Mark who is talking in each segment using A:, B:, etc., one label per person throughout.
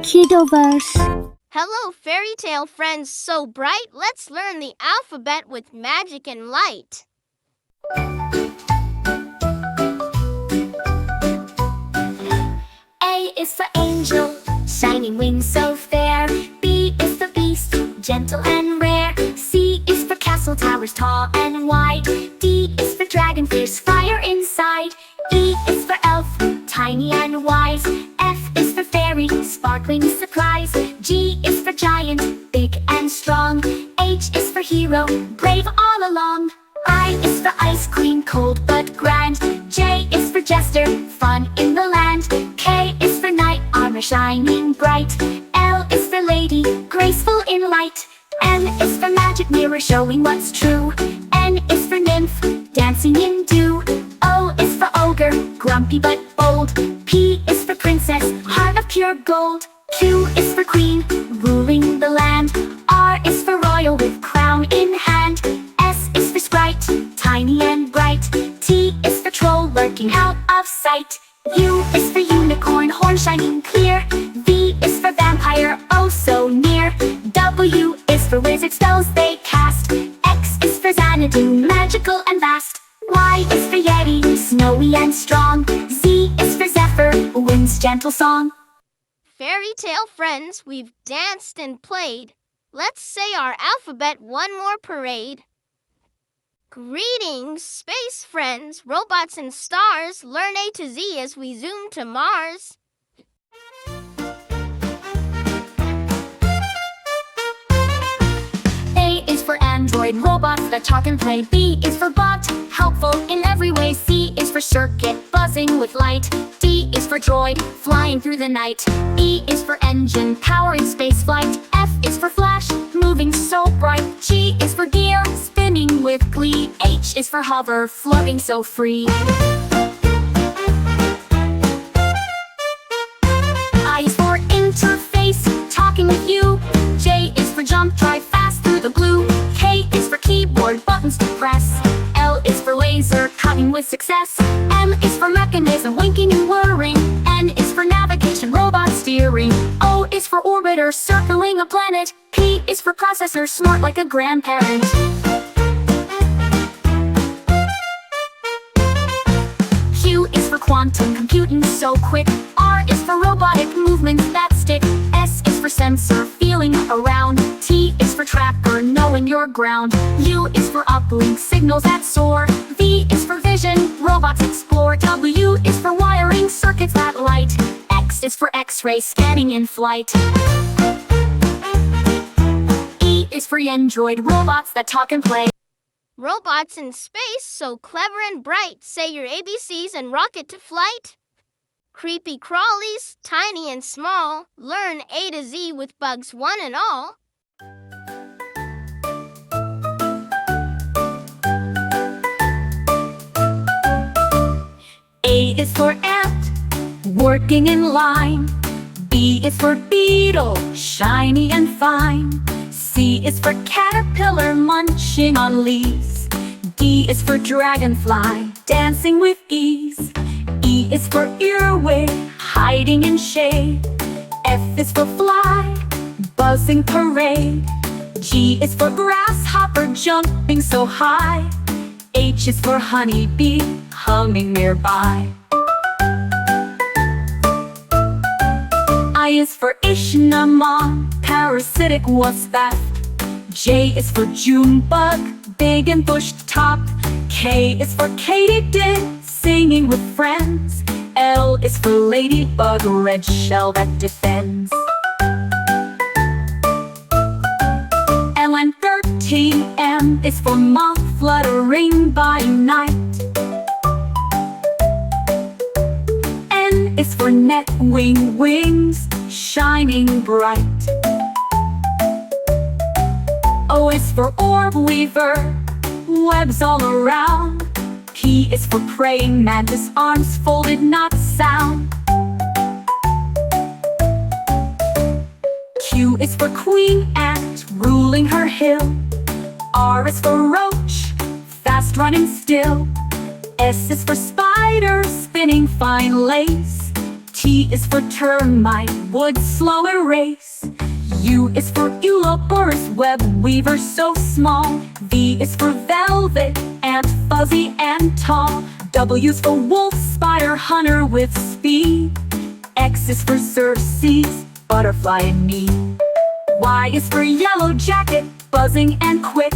A: Kiddoverse.
B: Hello, fairy tale friends so bright. Let's learn the alphabet with magic and light.
C: A is for angel, shining wings so fair. B is for beast, gentle and rare. C is for castle towers tall and wide. D is for dragon, fierce fire inside. E is for elf, tiny and wise. F is for fairy, sparkling surprise. G is for giant, big and strong. H is for hero, brave all along. I is for ice queen, cold but grand. J is for jester, fun in the land. K is for knight, armor shining bright. L is for lady, graceful in light. M is for magic mirror, showing what's true. N is for nymph, dancing in dew. O is for ogre, grumpy but bold. P is for princess, heart of pure gold. Q is for queen, ruling the land. R is for royal, with crown in hand. S is for sprite, tiny and bright. T is for troll, lurking out of sight. U is for unicorn, horn shining clear. V is for vampire, oh so near. W is for wizard, spells they cast. X is for Xanadu, magical and vast. Y is for yeti, snowy and strong. Z is for zephyr, wind's gentle song.
B: Fairy tale friends, we've danced and played. Let's say our alphabet one more parade. Greetings, space friends, robots and stars. Learn A to Z as we zoom to Mars.
C: A is for android, robots that talk and play. B is for bot, helpful in every way. C is for circuit, buzzing with light. D is for droid, flying through the night. E is for engine, powering space flight. F is for flash, moving so bright. G is for gear, spinning with glee. H is for hover, floating so free. I is for interface, talking with you. J is for jump, drive fast through the blue. K is for keyboard, buttons to press. L is for laser, cutting with success. M is for mechanism, winking and whirring. N is for navigation, robot steering. O is for orbiter, circling a planet. P is for processor, smart like a grandparent. Q is for quantum computing so quick. R is for robotic movements that stick. S is for sensor, feeling around. T is for tracker, knowing your ground. U is for uplink, signals that soar. V is for vision, robots explore. W is for wiring, circuits that light. X is for X-ray, scanning in flight. E is for android, robots that talk and play.
B: Robots in space, so clever and bright. Say your ABCs and rocket to flight. Creepy crawlies, tiny and small. Learn A to Z with bugs one and all.
C: A is for ant, working in line. B is for beetle, shiny and fine. C is for caterpillar, munching on leaves. D is for dragonfly, dancing with ease. E is for earwig, hiding in shade. F is for fly, buzzing parade. G is for grasshopper, jumping so high. H is for honeybee, humming nearby. I is for Ishnamon, parasitic wasp that. J is for June bug, big and bush-topped. K is for katydid, singing with friends. L is for ladybug, red shell that defends. LN13M is for moth, fluttering by night. N is for net, wings, shining bright. O is for orb weaver, webs all around. P is for praying mantis, arms folded, not sound. Q is for queen ant, ruling her hill. R is for roach, fast running still. S is for spider, spinning fine lace. T is for termite, wood slow erase. U is for Ouroboros, web weaver so small. V is for velvet, ant fuzzy and tall. W is for wolf, spider hunter with speed. X is for Xerxes, butterfly and me. Y is for yellow jacket, buzzing and quick.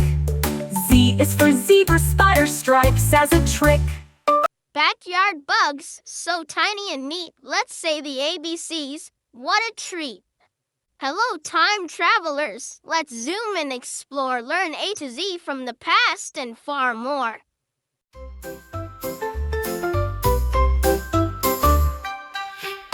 C: Z is for zebra, spider stripes as a trick.
B: Backyard bugs, so tiny and neat. Let's say the ABCs. What a treat! Hello, time travelers. Let's zoom and explore. Learn A to Z from the past and far more.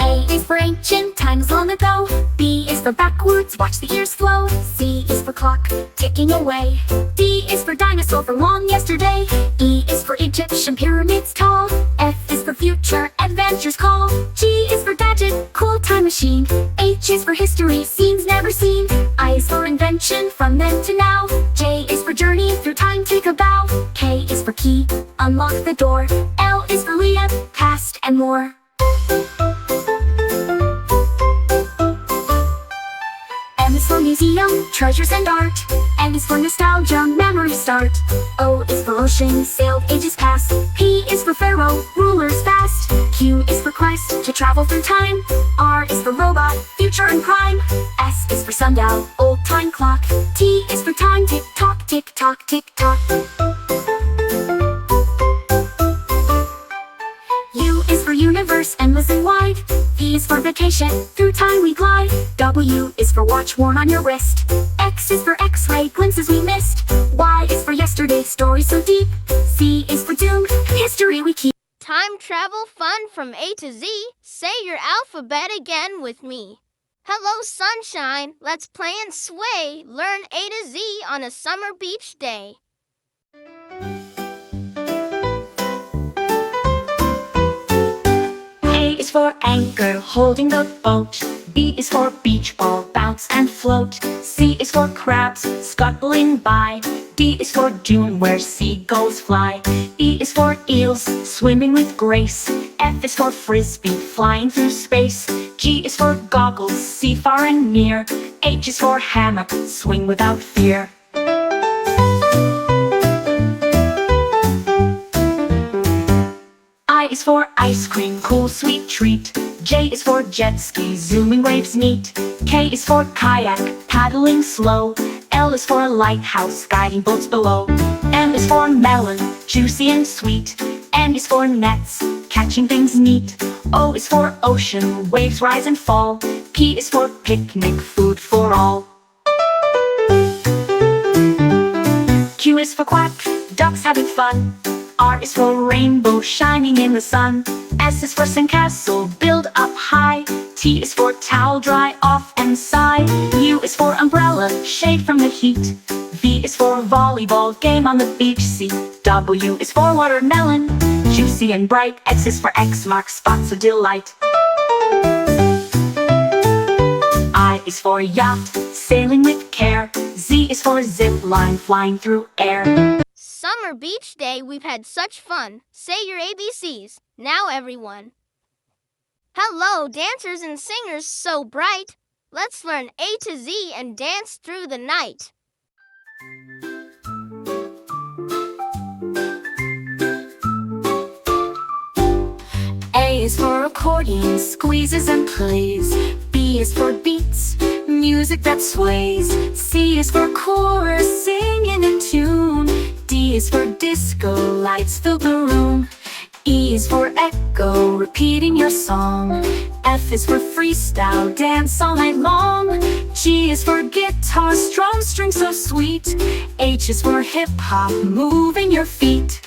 C: A is for ancient, times long ago. B is for backwards, watch the years flow. C is for clock, ticking away. D is for dinosaur, for long yesterday. E is for Egyptian pyramids tall. F is for future, adventures call. G is for gadget, cool time machine. H is for history, scenes never seen. I is for invention, from then to now. J is for journey, through time take a bow. K is for key, unlock the door. L is for Leah, past and more. M is for museum, treasures and art. N is for nostalgia, memory start. O is for ocean, sailed ages past. P is for pharaoh, rulers fast. Q is for Christ, to travel through time. R is for robot, future and crime. S is for sundial, old time clock. T is for time, tick tock, tick tock, tick tock. U is for universe, endless and wide. V is for vacation, through time we glide. W is for watch worn on your wrist. X is for X-ray, glimpses we missed. Y is for yesterday, story so deep. Z is for doom, history we keep.
B: Time travel fun from A to Z. Say your alphabet again with me. Hello, sunshine. Let's play and sway. Learn A to Z on a summer beach day.
C: A is for anchor, holding the boat. B is for beach ball, bounce and float. C is for crabs, scuttling by. D is for dune, where seagulls fly. E is for eels, swimming with grace. F is for frisbee, flying through space. G is for goggles, see far and near. H is for hammock, swing without fear. I is for ice cream, cool sweet treat. J is for jet ski, zooming waves neat. K is for kayak, paddling slow. L is for lighthouse, guiding boats below. M is for melon, juicy and sweet. N is for nets, catching things neat. O is for ocean, waves rise and fall. P is for picnic, food for all. Q is for quack, ducks having fun. R is for rainbow, shining in the sun. S is for sandcastle, build up high. T is for towel, dry off and sigh. U is for umbrella, shade from the heat. V is for volleyball, game on the beach. C, W is for watermelon, juicy and bright. X is for X marks spots of delight. I is for yacht, sailing with care. Z is for zip line, flying through air.
B: Summer beach day, we've had such fun. Say your ABCs. Now everyone. Hello, dancers and singers so bright. Let's learn A to Z and dance through the night.
C: A is for accordion, squeezes and plays. B is for beats, music that sways. C is for chorus, singing in tune. D is for disco, lights fill the room. E is for echo, repeating your song. F is for freestyle, dance all night long. G is for guitar, strum string so sweet. H is for hip hop, moving your feet.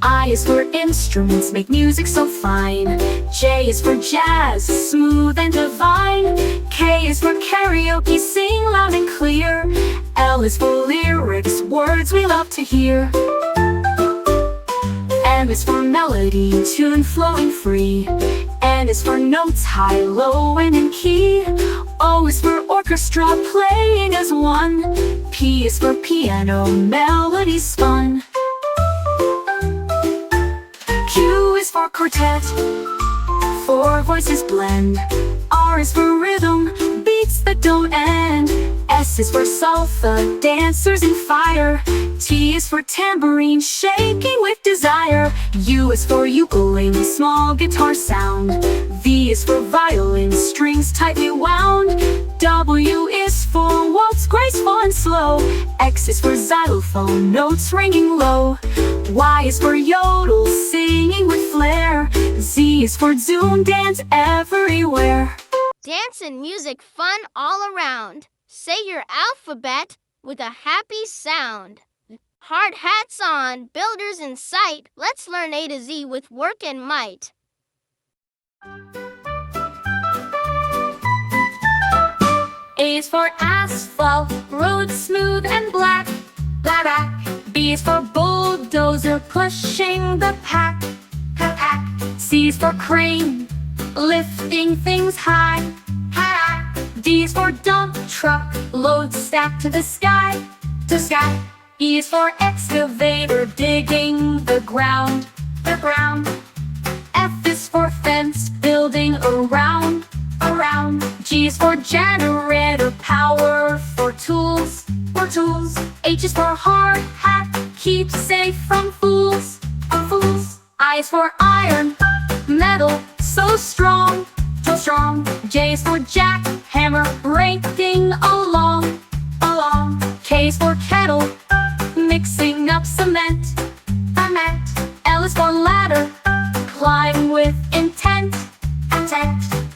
C: I is for instruments, make music so fine. J is for jazz, smooth and divine. K is for karaoke, sing loud and clear. L is for lyrics, words we love to hear. M is for melody, tune flowing free. N is for notes, high, low, and in key. O is for orchestra, playing as one. P is for piano, melody melodies fun. Q is for quartet, 4 voices blend. R is for rhythm, beats that don't end. S is for salsa, dancers in fire. T is for tambourine, shaking with desire. U is for ukulele, small guitar sound. V is for violin, strings tightly wound. W is for waltz, graceful and slow. X is for xylophone, notes ringing low. Y is for yodel, singing with flair. Z is for zoom, dance everywhere.
B: Dance and music fun all around. Say your alphabet with a happy sound. Hard hats on, builders in sight. Let's learn A to Z with work and might.
C: A is for asphalt, road smooth and black. Black. B is for bulldozer, pushing the pack. C is for crane, lifting things high. D is for dump truck, load stacked to the sky. E is for excavator, digging the ground. F is for fence, building around. G is for generator, power for tools. H is for hard hat, keep safe from fools. I is for iron, metal, so strong. J is for jack, hammer, breaking along. K is for kettle, mixing up cement. L is for ladder, climb with intent.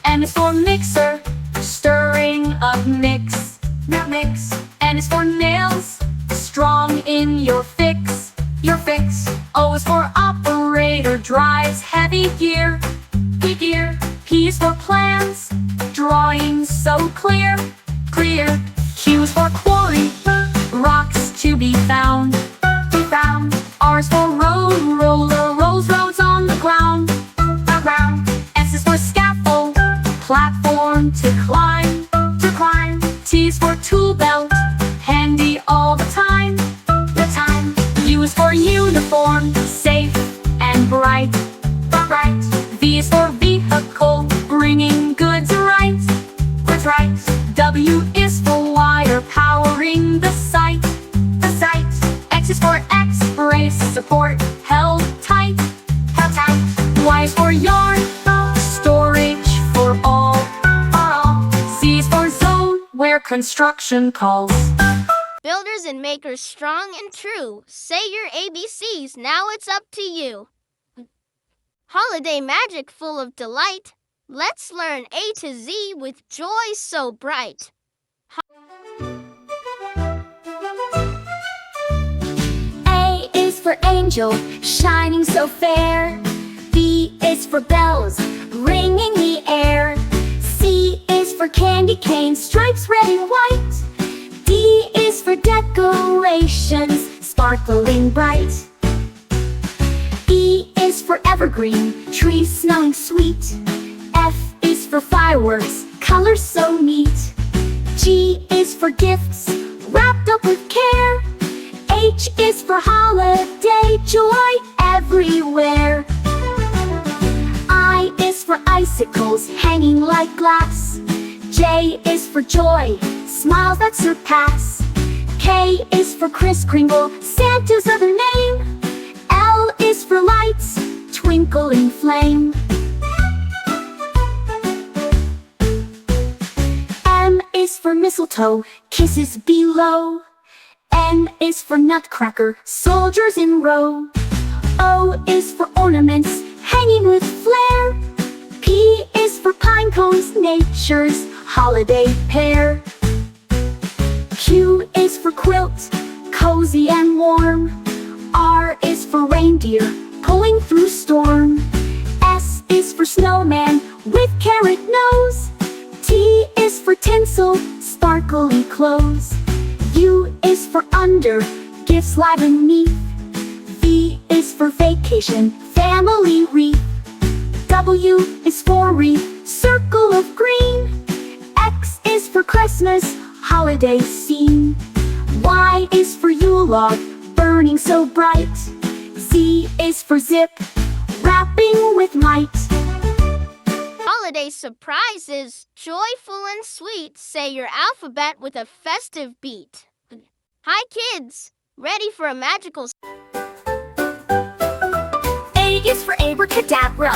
C: M is for mixer, stirring up mix. N is for nails, strong in your fix. O is for operator, drives heavy gear. P is for plans, drawings so clear. Q is for quarry, rocks to be found. R is for road, roller, rolls roads on the ground. S is for scaffold, platform to climb. T is for tool belt, handy all the time. U is for uniform, safe and bright. V is for vehicle, bringing goods right. W is for wire, powering the site. X is for X-brace, support held tight. Y is for yarn, storage for all. Z is for zone, where construction calls.
B: Builders and makers strong and true. Say your ABCs, now it's up to you. Holiday magic full of delight. Let's learn A to Z with joy so bright.
C: A is for angel, shining so fair. B is for bells, ringing the air. C is for candy cane, stripes red and white. D is for decorations, sparkling bright. E is for evergreen, trees smelling sweet. F is for fireworks, colors so neat. G is for gifts, wrapped up with care. H is for holiday, joy everywhere. I is for icicles, hanging like glass. J is for joy, smiles that surpass. K is for Kris Kringle, Santa's other name. L is for lights, twinkling flame. M is for mistletoe, kisses below. N is for nutcracker, soldiers in row. O is for ornaments, hanging with flair. P is for pine cones, nature's holiday pair. Q is for quilt, cozy and warm. R is for reindeer, pulling through storm. S is for snowman, with carrot nose. T is for tinsel, sparkly clothes. U is for under, gifts live and neat. V is for vacation, family wreath. W is for wreath, circle of green. X is for Christmas, holiday scene. Y is for Yule log, burning so bright. Z is for zip, wrapping with might.
B: Holiday surprises, joyful and sweet. Say your alphabet with a festive beat. Hi kids, ready for a magical...
C: A is for abracadabra,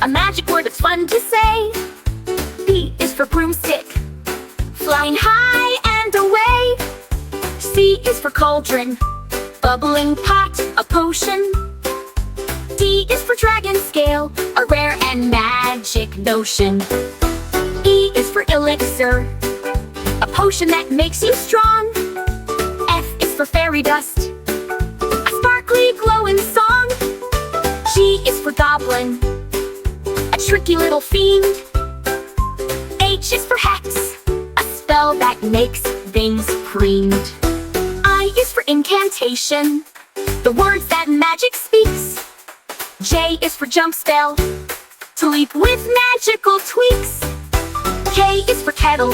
C: a magic word that's fun to say. B is for broomstick, flying high and away. C is for cauldron, bubbling pot, a potion. D is for dragon scale, a rare and magic notion. E is for elixir, a potion that makes you strong. F is for fairy dust, a sparkly glowing song. G is for goblin, a tricky little fiend. H is for hex, a spell that makes things preened. I is for incantation, the words that magic speaks. J is for jump spell, to leap with magical tweaks. K is for kettle,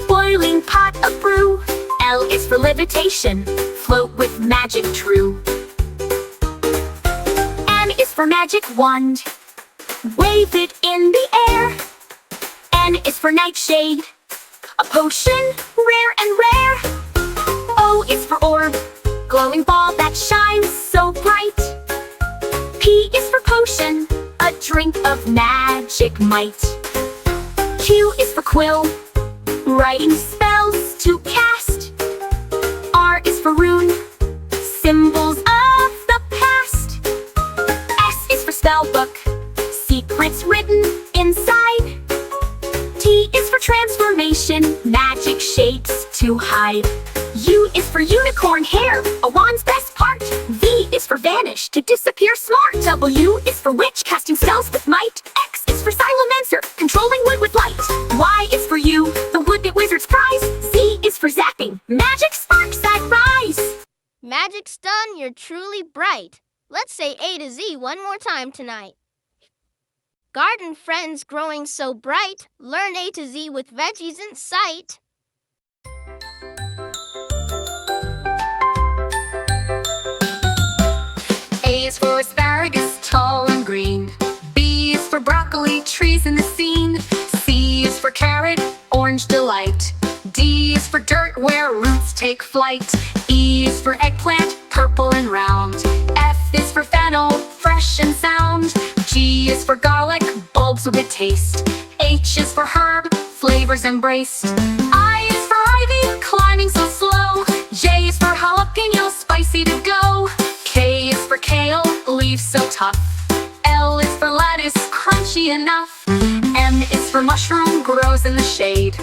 C: boiling pot of brew. L is for levitation, float with magic true. M is for magic wand, wave it in the air. N is for nightshade, a potion rare and rare. O is for orb, glowing ball that shines so bright. P is for potion, a drink of magic might. Q is for quill, writing spells to cast. R is for rune, symbols of the past. S is for spellbook, secrets written inside. T is for transformation, magic shapes to hide. U is for unicorn hair, a wand's best part. V is for vanish, to disappear smart. W is for witch, casting spells with might. X is for silencer, controlling wood with light. Y is for you, the wood that wizards prize. Z is for zapping, magic sparks that rise.
B: Magic's done, you're truly bright. Let's say A to Z one more time tonight. Garden friends growing so bright, learn A to Z with veggies in sight.
D: A is for asparagus, tall and green. B is for broccoli, trees in the scene. C is for carrot, orange delight. D is for dirt, where roots take flight. E is for eggplant, purple and round. F is for fennel, fresh and sound. G is for garlic, bulbs with taste. H is for herb, flavors embraced. I is for ivy, climbing so slow. J is for jalapeno, spicy to go. K is for kale, leaves so tough. L is for lettuce, crunchy enough. M is for mushroom, grows in the shade.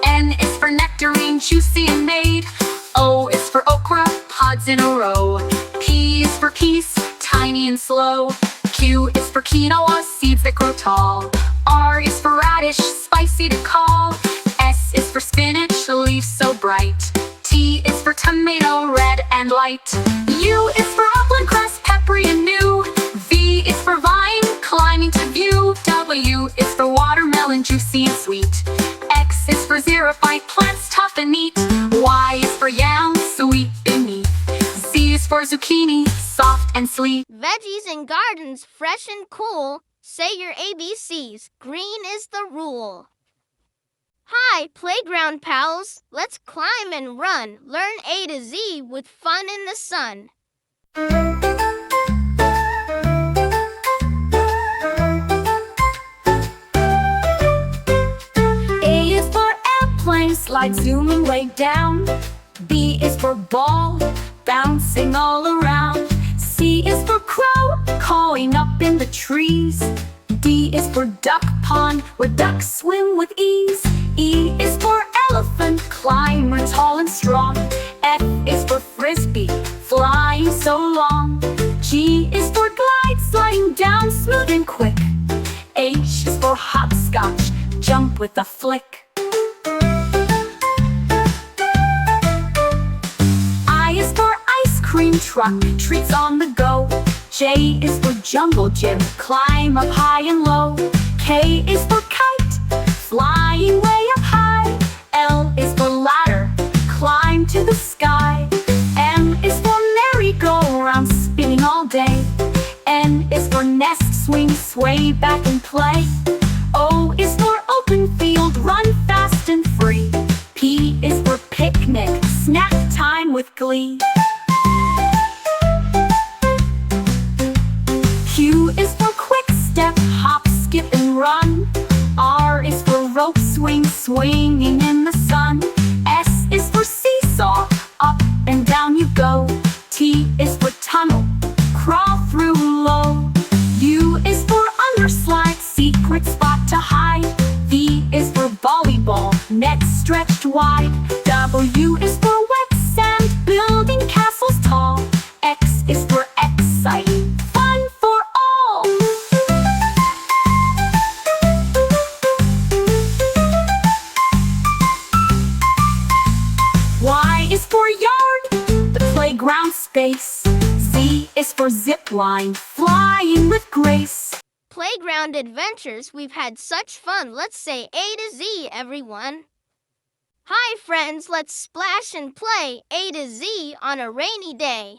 D: N is for nectarine, juicy and made. O is for okra, pods in a row. P is for peace, tiny and slow. Q is for quinoa, seeds that grow tall. R is for radish, spicy to call. S is for spinach, leaves so bright. T is for tomato, red and light. U is for upland cress, peppery and new. V is for vine, climbing to view. W is for watermelon, juicy and sweet. X is for xerophyte, plants tough and neat. Y is for yam, sweet beneath. Z is for zucchini, soft and sweet.
B: Veggies in gardens, fresh and cool. Say your ABCs, green is the rule. Hi, playground pals. Let's climb and run. Learn A to Z with fun in the sun.
C: A is for airplane, slide zooming way down. B is for ball, bouncing all around. C is for crow, cawing up in the trees. D is for duck pond, where ducks swim with ease. E is for elephant, climber tall and strong. F is for frisbee, flying so long. G is for glide, sliding down smooth and quick. H is for hopscotch, jump with a flick. I is for ice cream truck, treats on the go. J is for jungle gym, climb up high and low. K is for kite, flying way up high. L is for ladder, climb to the sky. M is for swing, sway back and play. O is for open field, run fast and free. P is for picnic, snack time with glee. Q is for quick step, hop, skip and run. R is for rope swing, swinging in the sun. S is for seesaw, up and down you go. T is for tunnel, crawl through low. U is for underslide, secret spot to hide. V is for volleyball, net stretched wide. W is for wet sand, building castles tall. X is for exciting, fun for all. Y is for yard, the playground space. Z is for zip line, flying with grace.
B: Playground adventures, we've had such fun. Let's say A to Z, everyone. Hi friends, let's splash and play A to Z on a rainy day.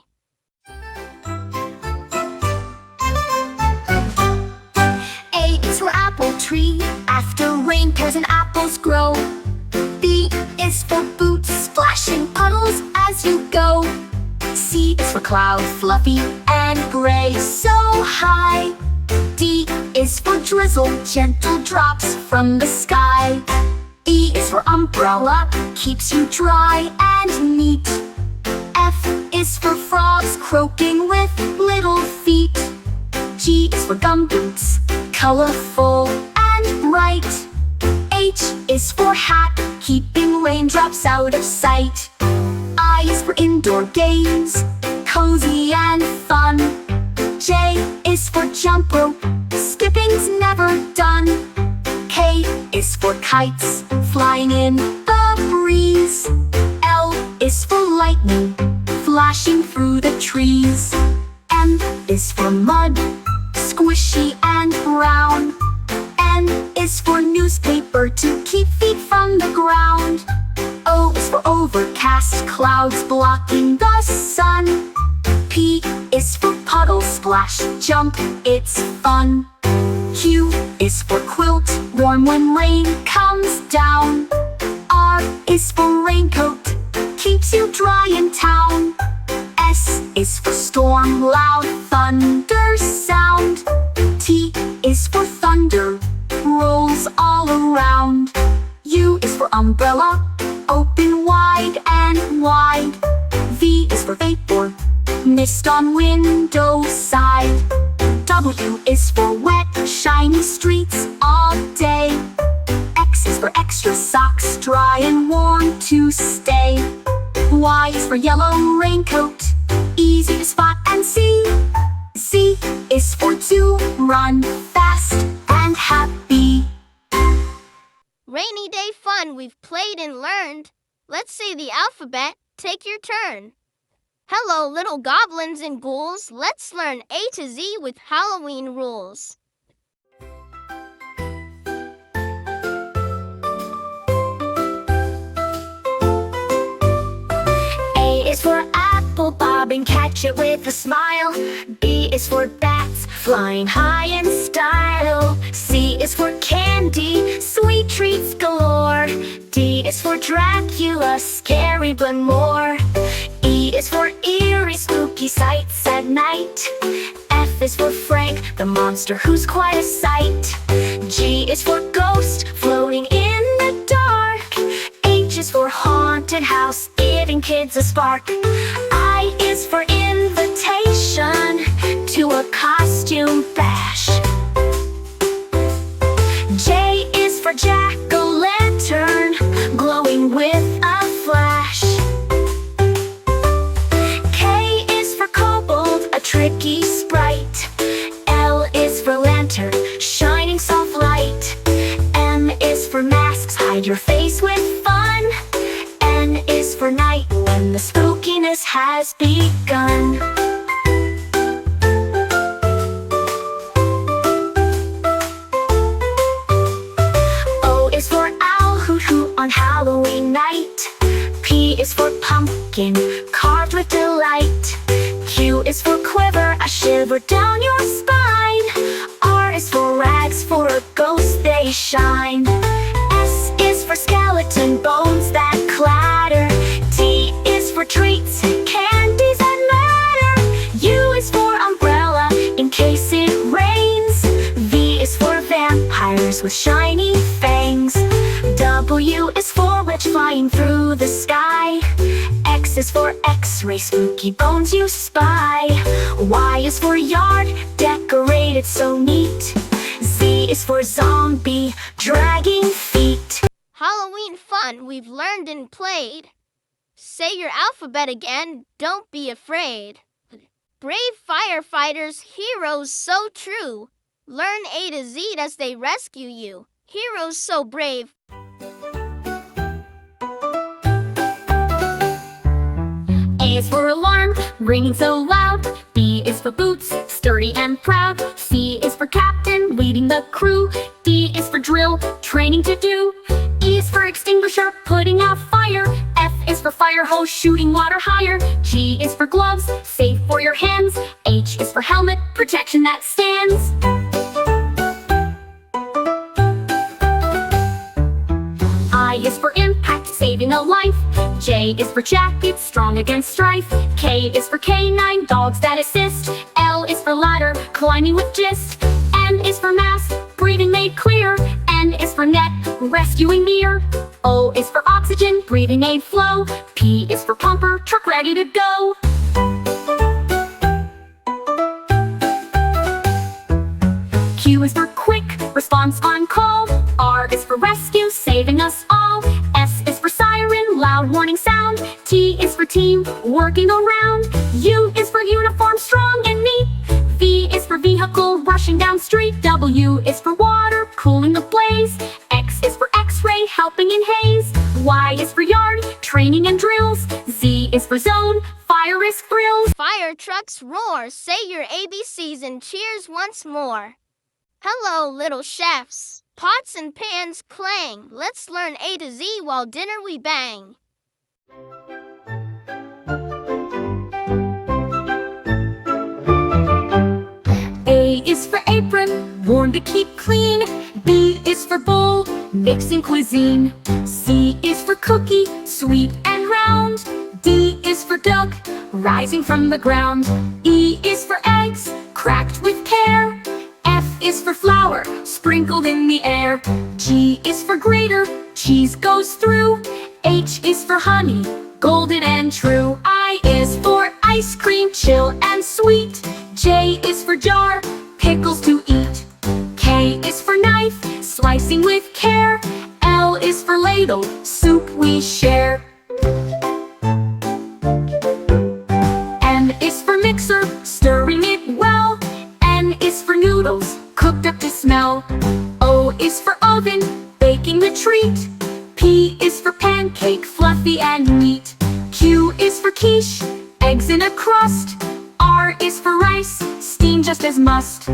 C: A is for apple tree, after rain pears and apples grow. B is for boots, splashing puddles as you go. C is for cloud, fluffy and gray, so high. D is for drizzle, gentle drops from the sky. E is for umbrella, keeps you dry and neat. F is for frogs, croaking with little feet. G is for gumboots, colorful and bright. H is for hat, keeping raindrops out of sight. I is for indoor games, cozy and fun. J is for jump rope, skipping's never done. K is for kites, flying in the breeze. L is for lightning, flashing through the trees. M is for mud, squishy and brown. N is for newspaper, to keep feet from the ground. O is for overcast, clouds blocking the sun. P is for puddle, splash, jump, it's fun. Q is for quilt, warm when rain comes down. R is for raincoat, keeps you dry in town. S is for storm, loud thunder sound. T is for thunder, rolls all around. U is for umbrella, open wide and wide. V is for vapor, mist on window side. W is for wet, shiny streets all day. X is for extra socks, dry and warm to stay. Y is for yellow raincoat, easy to spot and see. Z is for to run fast and happy.
B: Rainy day fun, we've played and learned. Let's say the alphabet, take your turn. Hello, little goblins and ghouls. Let's learn A to Z with Halloween rules.
C: A is for apple, bob and catch it with a smile. B is for bats, flying high in style. C is for candy, sweet treats galore. D is for Dracula, scary but more. E is for eerie, spooky sights at night. F is for Frank, the monster who's quite a sight. G is for ghost, floating in the dark. H is for haunted house, giving kids a spark. I is for invitation to a costume bash. J is for jack-o'-lantern, glowing with a flash. K is for kobold, a tricky sprite. L is for lantern, shining soft light. M is for masks, hide your face with fun. N is for night, when the spookiness has begun. O is for owl, hoot hoot on Halloween night. P is for pumpkin, carved with delight. Q is for quiver, a shiver down your spine. is for rags, for a ghost they shine. S is for skeleton bones that clatter. T is for treats, candies and matter. U is for umbrella in case it rains. V is for vampires with shiny fangs. W is for witch flying through the sky. X is for X-ray, spooky bones you spy. Y is for yard, decorated so neat. Z is for zombie, dragging feet.
B: Halloween fun we've learned and played. Say your alphabet again, don't be afraid. Brave firefighters, heroes so true. Learn A to Z as they rescue you. Heroes so brave.
D: A is for alarm, ringing so loud. B is for boots, sturdy and proud. C is for captain, leading the crew. D is for drill, training to do. E is for extinguisher, putting out fire. F is for fire hose, shooting water higher. G is for gloves, safe for your hands. H is for helmet, protection that stands. I is for impact, saving a life. J is for jacket, strong against strife. K is for canine, dogs that assist. L is for ladder, climbing with gist. N is for mask, breathing made clear. N is for net, rescuing near. O is for oxygen, breathing aid flow. P is for pumper, truck ready to go. Q is for quick, response on call. R is for rescue, saving us all. S is for siren, loud warning sound. T is for team, working around. U is for uniform, strong and neat. V is for vehicle, rushing down street. W is for water, cooling the blaze. X is for X-ray, helping in haze. Y is for yard, training and drills. Z is for zone, fire risk thrills.
B: Fire trucks roar, say your ABCs and cheers once more. Hello, little chefs. Pots and pans clang. Let's learn A to Z while dinner we bang.
D: A is for apron, worn to keep clean. B is for bowl, mixing cuisine. C is for cookie, sweet and round. D is for duck, rising from the ground. E is for eggs, cracked with care. F is for flour, sprinkled in the air. G is for grater, cheese goes through. H is for honey, golden and true. I is for ice cream, chill and sweet. J is for jar, pickles to eat. K is for knife, slicing with care. L is for ladle, soup we share. M is for mixer, stirring it well. N is for noodles, cooked up to smell. O is for oven, baking the treat. P is for pancake, fluffy and neat. Q is for quiche, eggs in a crust. R is for rice, steamed just as must.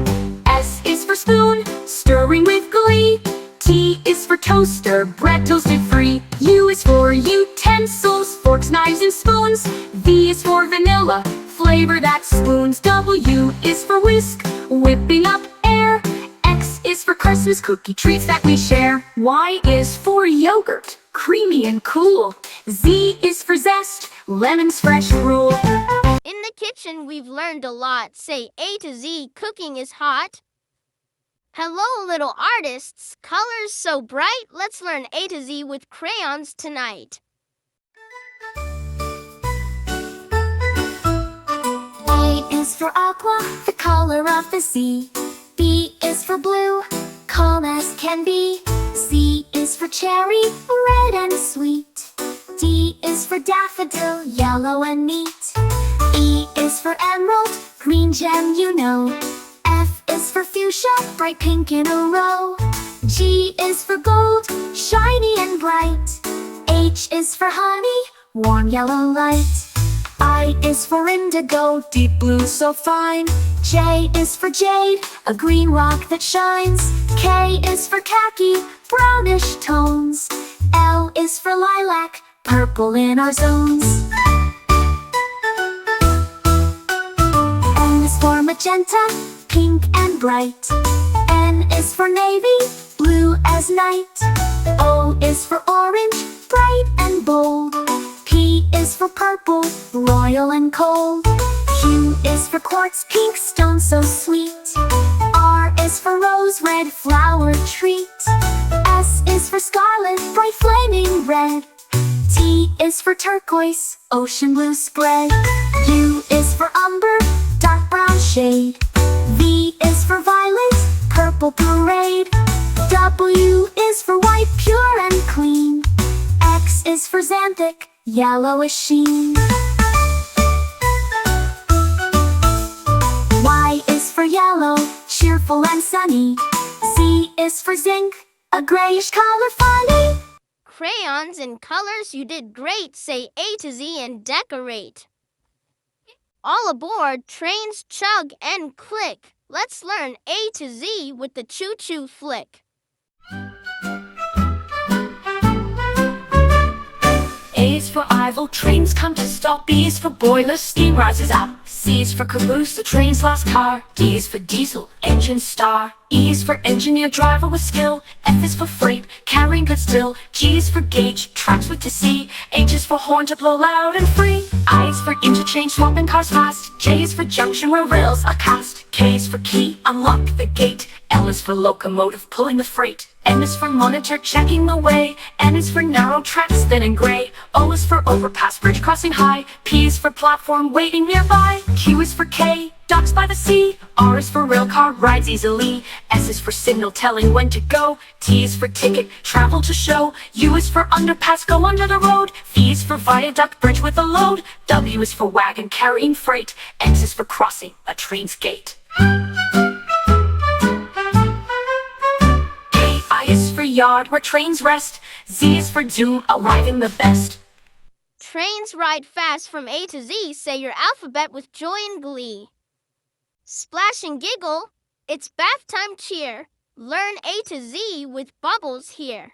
D: S is for spoon, stirring with glee. T is for toaster, bread toasted free. U is for utensils, forks, knives, and spoons. V is for vanilla, flavor that spoons. W is for whisk, whipping up air. X is for Christmas cookie treats that we share. Y is for yogurt, creamy and cool. Z is for zest, lemons fresh rule.
B: In the kitchen we've learned a lot. Say A to Z, cooking is hot. Hello, little artists. Colors so bright. Let's learn A to Z with crayons tonight.
C: A is for aqua, the color of the sea. B is for blue, calm as can be. C is for cherry, red and sweet. D is for daffodil, yellow and neat. E is for emerald, green gem you know. F is for fuchsia, bright pink in a row. G is for gold, shiny and bright. H is for honey, warm yellow light. I is for indigo, deep blue so fine. J is for jade, a green rock that shines. K is for khaki, brownish tones. L is for lilac, purple in our zones. M is for magenta, pink and bright. is for navy, blue as night. O is for orange, bright and bold. P is for purple, royal and cold. Q is for quartz, pink stone so sweet. R is for rose, red flower treat. S is for scarlet, bright flaming red. T is for turquoise, ocean blue spread. U is for umber, dark brown shade. V is for violet, purple parade. W is for white, pure and clean. X is for xanthic, yellowish sheen. Y is for yellow, cheerful and sunny. Z is for zinc, a grayish color funny.
B: Crayons and colors, you did great. Say A to Z and decorate. All aboard, trains chug and click. Let's learn A to Z with the choo-choo flick.
D: A is for idle, trains come to stop. B is for boiler, steam rises up. C is for caboose, the train's last car. D is for diesel, engine star. E is for engineer, driver with skill. F is for freight, carrying goods still. G is for gauge, tracks with to see. H is for horn to blow loud and free. I is for interchange, swapping cars fast. J is for junction where rails are cast. K is for key, unlock the gate. L is for locomotive, pulling the freight. M is for monitor, checking the way. N is for narrow tracks, thin and gray. O is for overpass, bridge crossing high. P is for platform, waiting nearby. Q is for K, docks by the sea. R is for rail car, rides easily. S is for signal, telling when to go. T is for ticket, travel to show. U is for underpass, go under the road. V is for viaduct, bridge with a load. W is for wagon, carrying freight. X is for crossing, a train's gate. I is for yard, where trains rest. Z is for zoom, arriving the best.
B: Trains ride fast from A to Z. Say your alphabet with joy and glee. Splash and giggle, it's bath time cheer. Learn A to Z with bubbles here.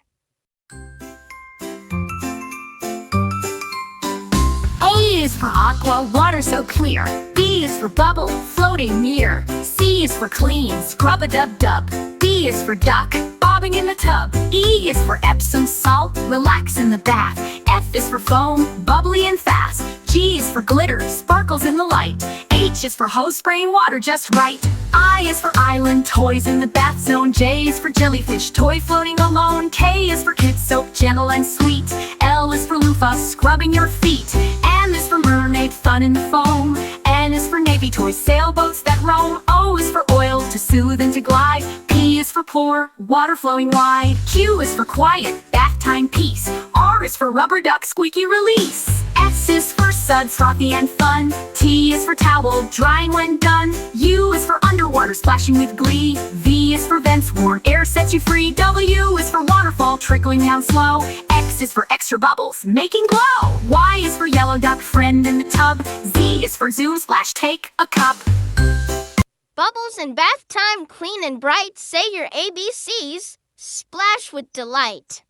D: A is for aqua, water so clear. B is for bubble, floating near. C is for clean, scrub-a-dub-dub. D is for duck, bobbing in the tub. E is for Epsom salt, relax in the bath. F is for foam, bubbly and fast. G is for glitter, sparkles in the light. H is for hose, spraying water just right. I is for island, toys in the bath zone. J is for jellyfish, toy floating alone. K is for kid soap, gentle and sweet. L is for loofah, scrubbing your feet. M is for mermaid, fun in the foam. N is for navy toys, sailboats that roam. O is for oil, to soothe and to glide. P is for pour, water flowing wide. Q is for quiet, bath time peace. R is for rubber duck, squeaky release. S is for suds, frothy and fun. T is for towel, drying when done. U is for underwater, splashing with glee. V is for vents, warm air sets you free. W is for waterfall, trickling down slow. X is for extra bubbles, making glow. Y is for yellow duck, friend in the tub. Z is for zoom, splash, take a cup.
B: Bubbles in bath time, clean and bright. Say your ABCs, splash with delight.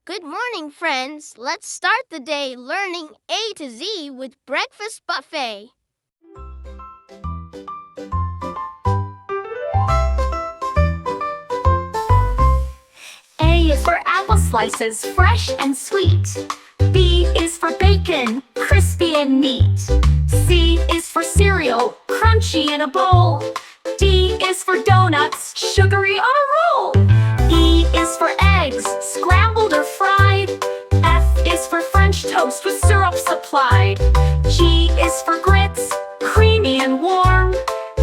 B: Good morning, friends. Let's start the day learning A to Z with Breakfast Buffet.
C: A is for apple slices, fresh and sweet. B is for bacon, crispy and neat. C is for cereal, crunchy in a bowl. D is for donuts, sugary on a roll. E is for eggs, scrambled or fried. F is for French toast with syrup supplied. G is for grits, creamy and warm.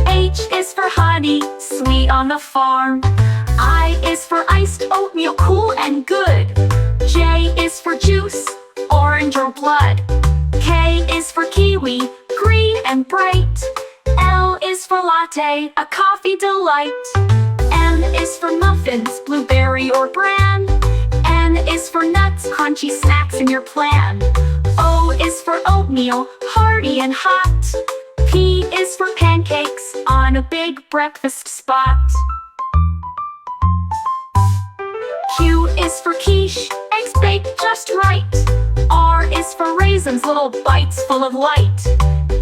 C: H is for honey, sweet on the farm. I is for iced oatmeal, cool and good. J is for juice, orange or blood. K is for kiwi, green and bright. L is for latte, a coffee delight. M is for muffins, blueberry or bran. N is for nuts, crunchy snacks in your plan. O is for oatmeal, hearty and hot. P is for pancakes, on a big breakfast spot. Q is for quiche, eggs baked just right. R is for raisins, little bites full of light.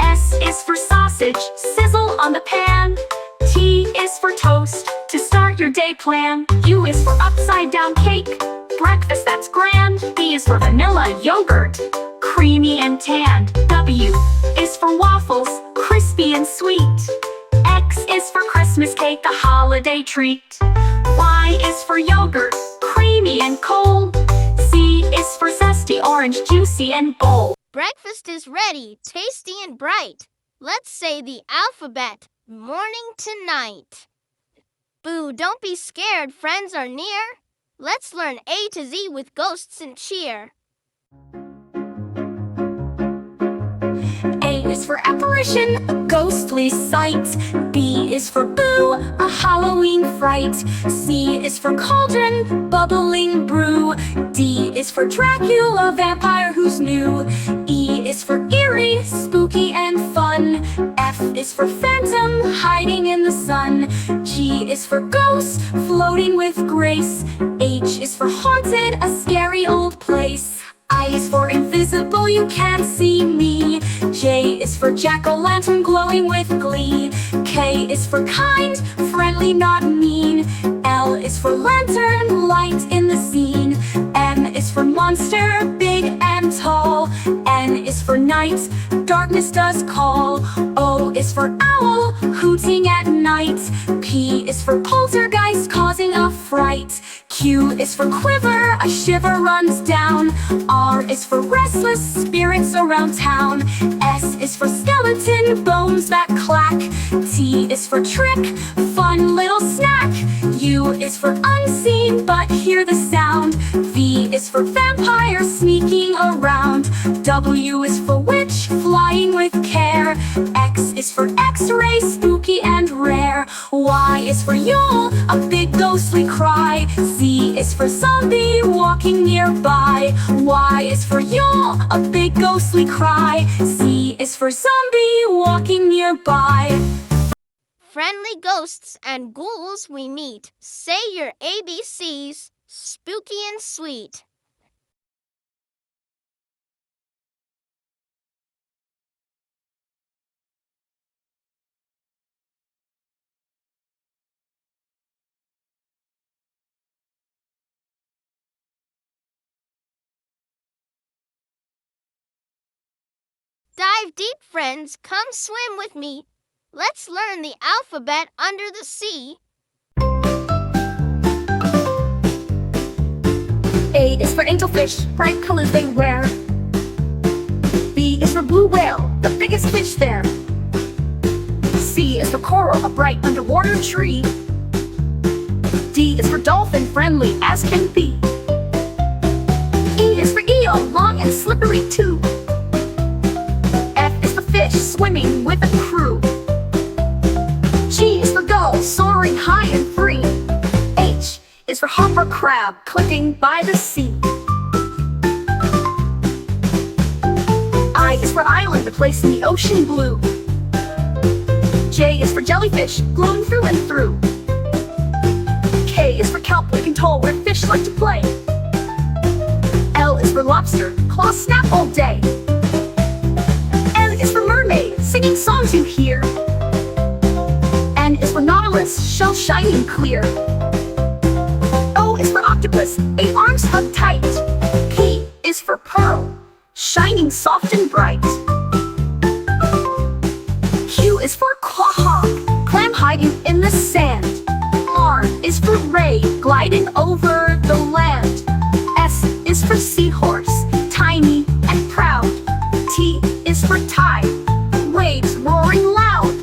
C: S is for sausage, sizzle on the pan. T is for toast, to start your day holiday plan. U is for upside down cake, breakfast that's grand. B is for vanilla yogurt, creamy and tanned. W is for waffles, crispy and sweet. X is for Christmas cake, a holiday treat. Y is for yogurt, creamy and cold. Z is for zesty orange, juicy and bold.
B: Breakfast is ready, tasty and bright. Let's say the alphabet, morning to night. Boo, don't be scared, friends are near. Let's learn A to Z with ghosts and cheer.
C: A is for apparition, a ghostly sight. B is for boo, a Halloween fright. C is for cauldron, bubbling brew. D is for Dracula, vampire who's new. E is for eerie, spooky and fun. F is for phantom, hiding in the sun. G is for ghost, floating with grace. H is for haunted, a scary old place. I is for invisible, you can't see me. J is for jack-o'-lantern, glowing with glee. K is for kind, friendly, not mean. L is for lantern, light in the scene. M is for monster, big and tall. N is for night, darkness does call. O is for owl, hooting at night. P is for poltergeist, causing a fright. Q is for quiver, a shiver runs down. R is for restless spirits around town. S is for skeleton, bones that clack. T is for trick, fun little snack. U is for unseen, but hear the sound. V is for vampire, sneaking around. W is for witch, flying with care. X is for x-ray, spooky and rare. Y is for Yule, a big ghostly cry. Z is for zombie, walking nearby. Y is for Yule, a big ghostly cry. Z is for zombie, walking nearby.
B: Friendly ghosts and ghouls we meet. Say your ABCs, spooky and sweet. Dive deep, friends, come swim with me. Let's learn the alphabet under the sea.
C: A is for angelfish, bright colors they wear. B is for blue whale, the biggest fish there. C is for coral, a bright underwater tree. D is for dolphin, friendly as can be. E is for eel, long and slippery too. F is for fish, swimming with a crew. G is for gull, soaring high and free. H is for hopper crab, clicking by the sea. I is for island, a place in the ocean blue. J is for jellyfish, glowing through and through. K is for kelp, looking tall, where fish like to play. L is for lobster, claws snap all day. M is for mermaid, singing songs you hear. N is for nautilus, shell shining clear. O is for octopus, 8 arms hug tight. P is for pearl, shining soft and bright. Q is for quahog, clam hiding in the sand. R is for ray, gliding over the land. S is for seahorse, tiny and proud. T is for tide, waves roaring loud.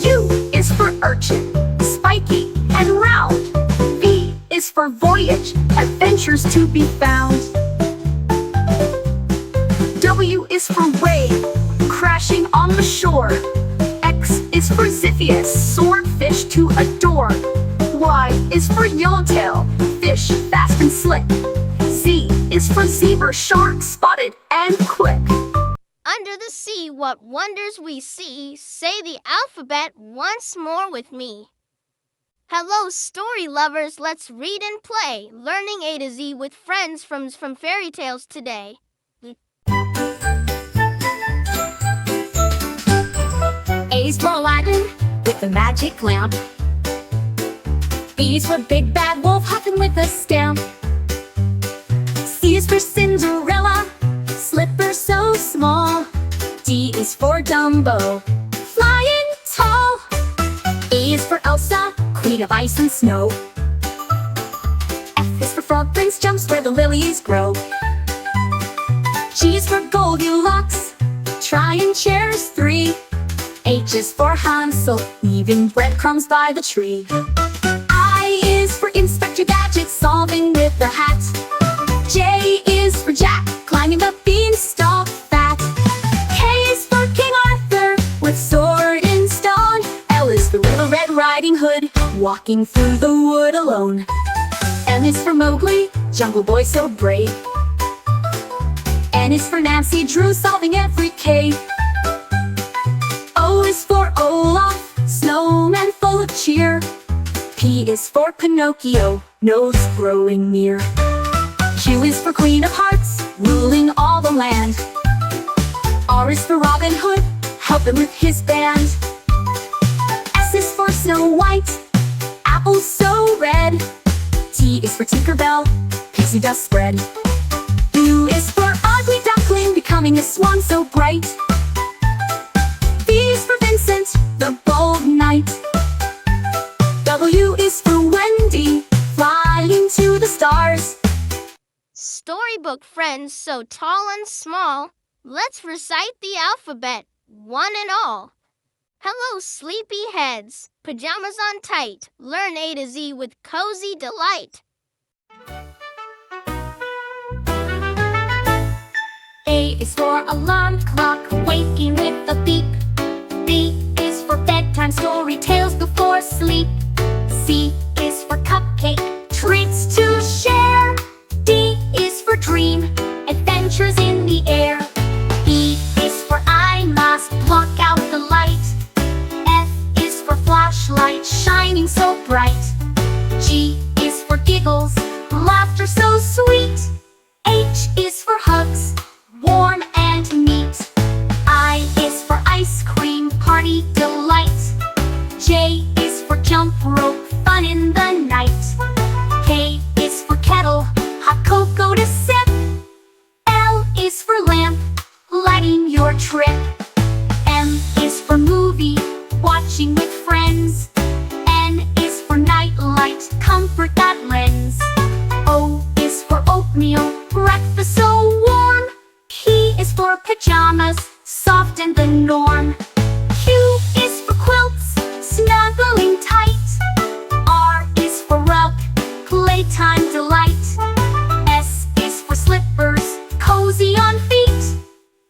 C: U is for urchin, spiky and round. V is for voyage, adventures to be found. W is for wave, crashing on the shore. X is for Xiphias, swordfish to adore. Y is for yellowtail, fish fast and slick. Z is for zebra, shark spotted and quick.
B: Under the sea, what wonders we see. Say the alphabet once more with me. Hello, story lovers. Let's read and play. Learning A to Z with friends from fairy tales today.
C: A is for Aladdin with the magic lamp.
D: B is for big bad wolf hopping with a stamp. C is for Cinderella, slipper so small. D is for Dumbo, flying tall. E is for Elsa, queen of ice and snow. F is for Frog Prince, jumps where the lilies grow. G is for Goldilocks, trying chairs 3. H is for Hansel, leaving breadcrumbs by the tree. I is for Inspector Gadget, solving with the hat. J is for Jack, climbing the beanstalk fat. K is for King Arthur, with sword and stone. L is for Little Red Riding Hood, walking through the wood alone. M is for Mowgli, jungle boy so brave. N is for Nancy Drew, solving every cave. O is for Olaf, snowman full of cheer. P is for Pinocchio, nose growing near. Q is for Queen of Hearts, ruling all the land. R is for Robin Hood, helping with his band. S is for Snow White, apples so red. T is for Tinkerbell, pixie dust spread. U is for Ugly Duckling, becoming a swan so bright. V is for Vincent, the bold knight. W is for Wendy, flying to the stars.
B: Storybook friends so tall and small, let's recite the alphabet, one and all. Hello, sleepy heads, pajamas on tight, learn A to Z with cozy delight.
C: A is for alarm clock, waking with a beep. B is for bedtime, story tales before sleep. C is for cupcake, treats to share. D is for dream, adventures in the air. E is for I must block out the light. F is for flashlight, shining so bright. G is for giggles, laughter so sweet. H is for hugs, warm and neat. I is for ice cream, party delight. J is for jump rope, fun in the night. K is for kettle, hot cocoa to sip. L is for lamp, lighting your trip. M is for movie, watching with friends. N is for night light, comfort that lends. O is for oatmeal, breakfast so warm. P is for pajamas, soft and the norm. Q is for quilts, snuggling tight. R is for rug, playtime delight. S is for slippers, cozy on feet.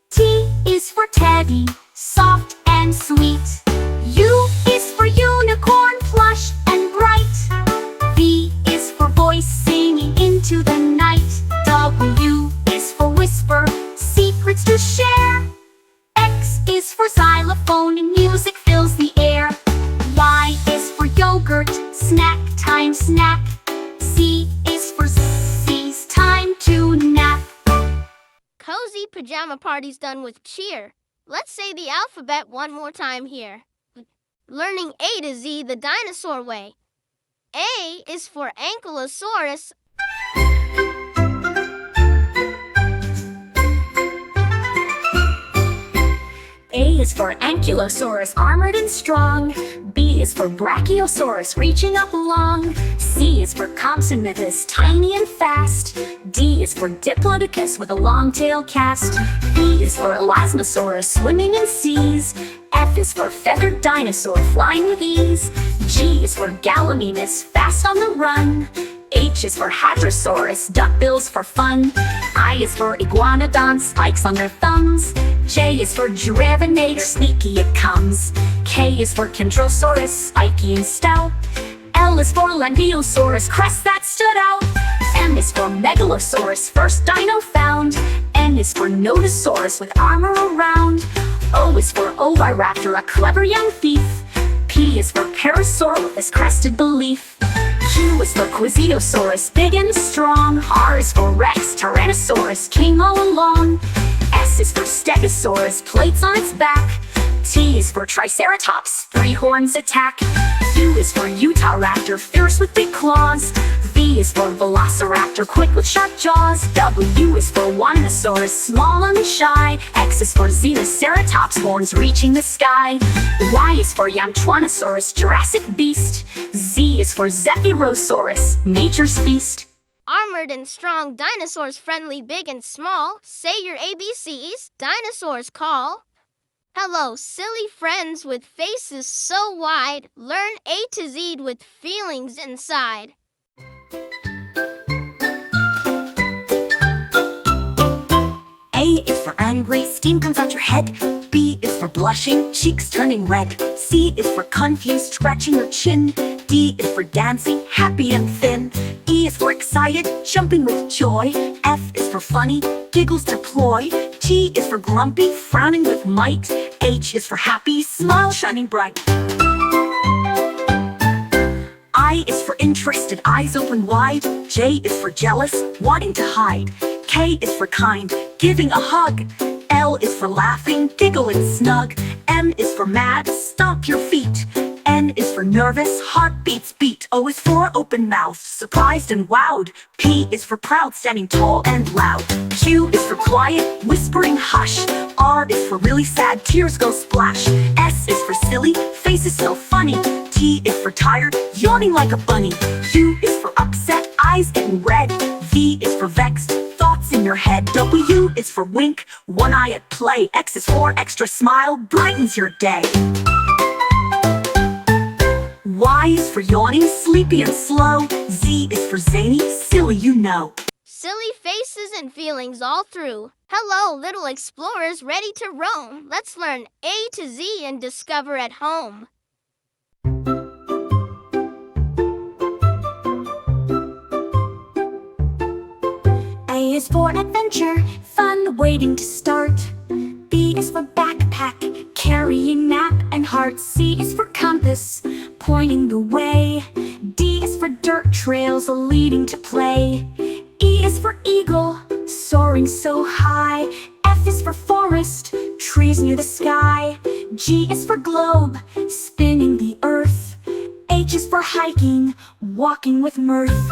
C: T is for teddy, soft and sweet. U is for unicorn, plush and bright. V is for voice, singing into the night. W is for whisper, secrets to share. X is for xylophone, and music fills the air. Y is for yogurt, snack time snack. C is for C's, time to nap.
B: Cozy pajama party's done with cheer. Let's say the alphabet one more time here. Learning A to Z the dinosaur way. A is for ankylosaurus.
C: A is for Ankylosaurus, armored and strong. B is for Brachiosaurus, reaching up long. C is for Compsognathus, tiny and fast. D is for Diplodocus, with a long tail cast. E is for Elasmosaurus, swimming in seas. F is for feathered dinosaur, flying with ease. G is for Gallimimus, fast on the run. H is for Hadrosaurus, duckbills for fun. I is for Iguanodon, spikes on their thumbs. J is for Giraffinator, sneaky it comes. K is for Chondrosaurus, spiky and stout. L is for Langiosaurus, crest that stood out. M is for Megalosaurus, first dino found. N is for Nodosaurus, with armor around. O is for Oviraptor, a clever young thief. P is for Parasaurolophus, crested belief. Q is for Quiziosaurus, big and strong. R is for Rex, Tyrannosaurus, king all along. S is for Stegosaurus, plates on its back. T is for Triceratops, 3 horns attack. U is for Utah raptor, fierce with big claws. V is for velociraptor, quick with sharp jaws. W is for Dinosaur, small and shy. X is for Xenoceratops, horns reaching the sky. Y is for Yamtuanosaurus, Jurassic beast. Z is for Zephyrosaurus, nature's feast.
B: Armored and strong dinosaurs, friendly, big and small. Say your ABCs, dinosaurs call. Hello, silly friends with faces so wide. Learn A to Z with feelings inside.
C: A is for angry, steam comes out your head. B is for blushing, cheeks turning red. C is for confused, scratching your chin. D is for dancing, happy and thin. E is for excited, jumping with joy. F is for funny, giggles deploy. G is for grumpy, frowning with might. H is for happy, smile shining bright. I is for interested, eyes open wide. J is for jealous, wanting to hide. K is for kind, giving a hug. L is for laughing, giggle and snug. M is for mad, stomp your feet. N is for nervous, heartbeats beat. O is for open mouth, surprised and wowed. P is for proud, standing tall and loud. Q is for quiet, whispering hush. R is for really sad, tears go splash. S is for silly, faces so funny. T is for tired, yawning like a bunny. U is for upset, eyes getting red. V is for vexed, thoughts in your head. W is for wink, one eye at play. X is for extra smile, brightens your day. Y is for yawning, sleepy and slow. Z is for zany, silly you know.
B: Silly faces and feelings all through. Hello, little explorers ready to roam. Let's learn A to Z and discover at home.
C: A is for adventure, fun waiting to start. B is for backpack, carrying map and heart. C is for compass, pointing the way. D is for dirt trails leading to play. E is for eagle, soaring so high. F is for forest, trees near the sky. G is for globe, spinning the earth. H is for hiking, walking with mirth.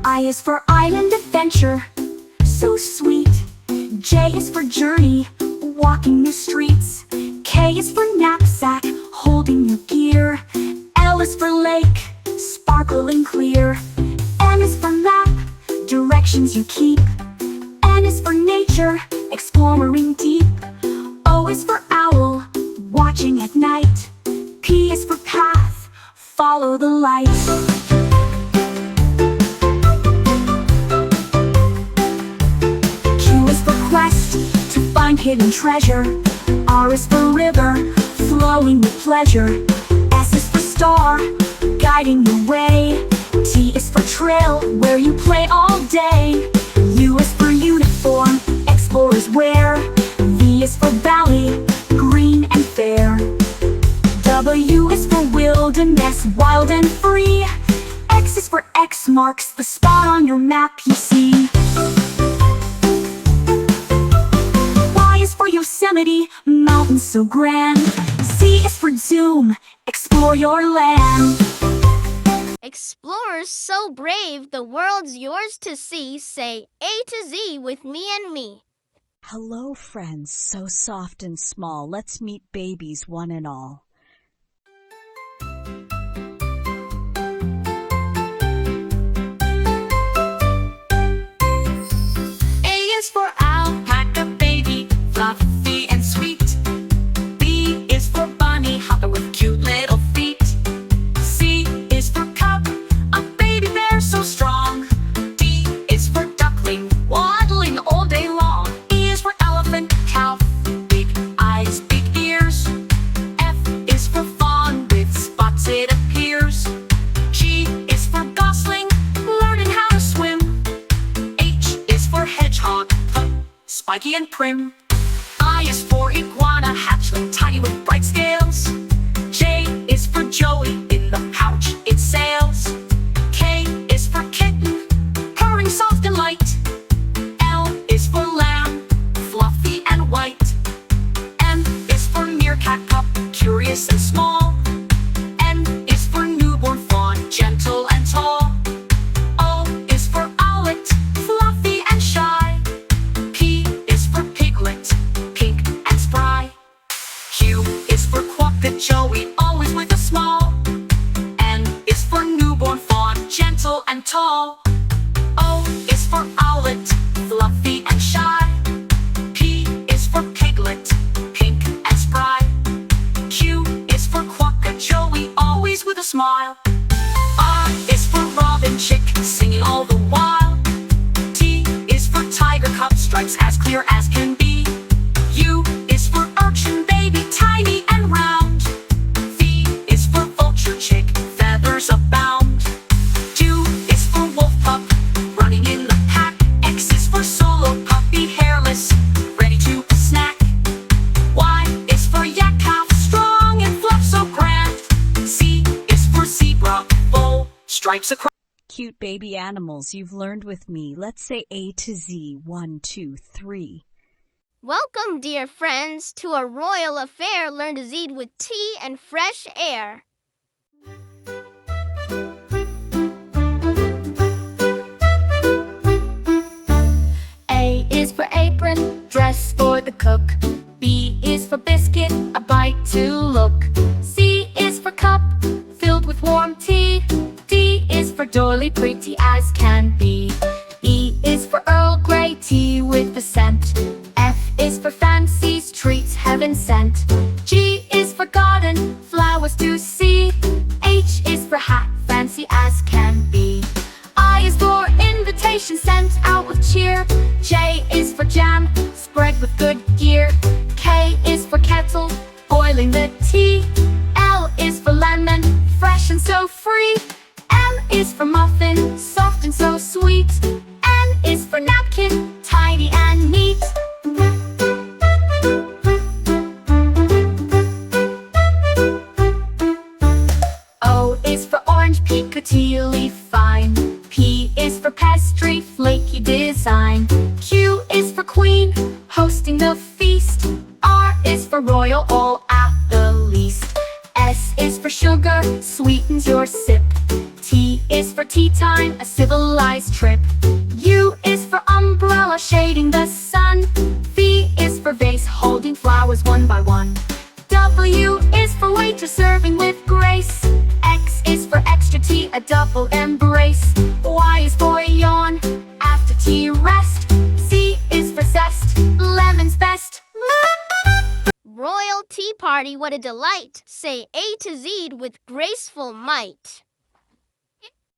C: I is for island adventure, so sweet. J is for journey, walking the streets. K is for knapsack, holding your gear. L is for lake, sparkling clear. M is for map, directions you keep. N is for nature, exploring deep. O is for owl, watching at night. P is for path, follow the light. Quest to find hidden treasure. R is for river, flowing with pleasure. S is for star, guiding the way. T is for trail, where you play all day. U is for uniform, explorers wear. V is for valley, green and fair. W is for wilderness, wild and free. X is for X marks the spot on your map you see. For Yosemite, mountains so grand. Z is for zoom, explore your land.
B: Explorers so brave, the world's yours to see. Say A to Z with me and me.
A: Hello, friends, so soft and small. Let's meet babies one and all.
D: A is for alpaca baby, fluffy and sweet. B is for bunny, hopping with cute little feet. C is for cub, a baby bear so strong. D is for duckling, waddling all day long. E is for elephant, cow, big eyes, big ears. F is for fawn, with spots it appears. G is for gosling, learning how to swim. H is for hedgehog, spiky and prim. I is for iguana, hatchling, tiny with bright scales. J is for joey, in the pouch it sails. K is for kitten, purring soft and light. L is for lamb, fluffy and white. M is for meerkat pup, curious Rocket Joey, always with a smile. N is for newborn fawn, gentle and tall. O is for owlet, fluffy and shy. P is for piglet, pink and spry. Q is for Quokka Joey, always with a smile. R is for robin chick, singing all the while. T is for tiger cub, stripes as clear as can be. U is for urchin baby, tiny and round. V is for vulture chick, feathers abound. Q is for wolf pup, running in the pack. X is for solo puppy, hairless, ready to snack. Y is for yak calf, strong and fluff so grand. Z is for zebra, bold, stripes across.
A: Cute baby animals you've learned with me. Let's say A to Z. 1, 2, 3.
B: Welcome, dear friends, to a royal affair. Learn to Z with tea and fresh air.
C: A is for apron, dress for the cook. B is for biscuit, a bite to look. C is for cup, filled with warm tea. D is for doily, pretty as can be. E is for Earl Grey tea with the scent. F is for fancies, treats heaven sent. G is for garden, flowers to see. H is for hat, fancy as can be. I is for invitation sent out with cheer. J is for jam, spread with good gear. K is for kettle, boiling the tea. L is for lemon, fresh and so free. M is for muffin, soft and so sweet. N is for napkin, tidy and neat. O is for orange, picotilly fine. P is for pastry, flaky design. Q is for queen, hosting the feast. R is for royal, all at the least. S is for sugar, sweetens your sip. T is for tea time, a civilized trip. U is for umbrella, shading the sun. V is for vase, holding flowers one by one. W is for waitress, serving with grace. X is for extra tea, a double embrace. Y is for yawn, after tea rest. Z is for zest, lemon's best.
B: Royal tea party, what a delight. Say A to Z with graceful might.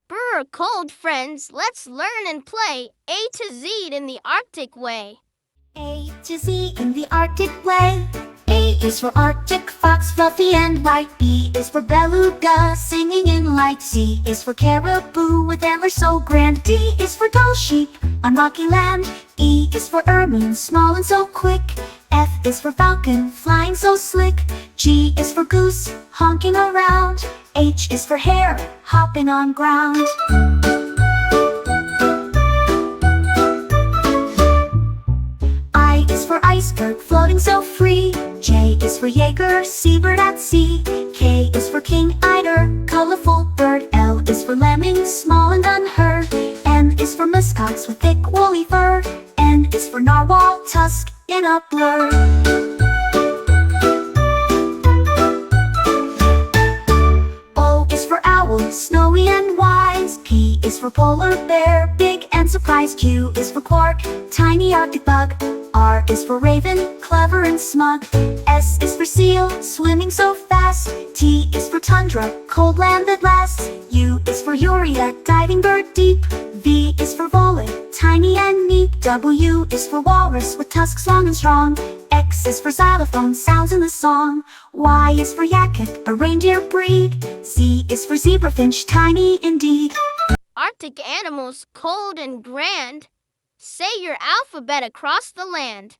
B: Brr, cold friends, let's learn and play A to Z in the Arctic way.
C: A to Z in the Arctic way. A is for Arctic fox, fluffy and white. B is for beluga, singing in light. C is for caribou with antlers so grand. D is for dull sheep on rocky land. E is for ermine, small and so quick. F is for falcon, flying so slick. G is for goose, honking around. H is for hare, hopping on ground. I is for iceberg, floating so free. J is for Jaeger, seabird at sea. K is for king eider, colorful bird. L is for lemming, small and unheard. M is for muskox with thick woolly fur. N is for narwhal, tusk in a blur. O is for owl, snowy and wise. P is for polar bear, big and surprised. Q is for quark, tiny Arctic bug. R is for raven, clever and smug. S is for seal, swimming so fast. T is for tundra, cold land that lasts. U is for urea, diving bird deep. V is for volet, tiny and neat. W is for walrus with tusks long and strong. X is for xylophone, sounds in the song. Y is for yakut, a reindeer breed. Z is for zebrafinch, tiny indeed.
B: Arctic animals, cold and grand. Say your alphabet across the land.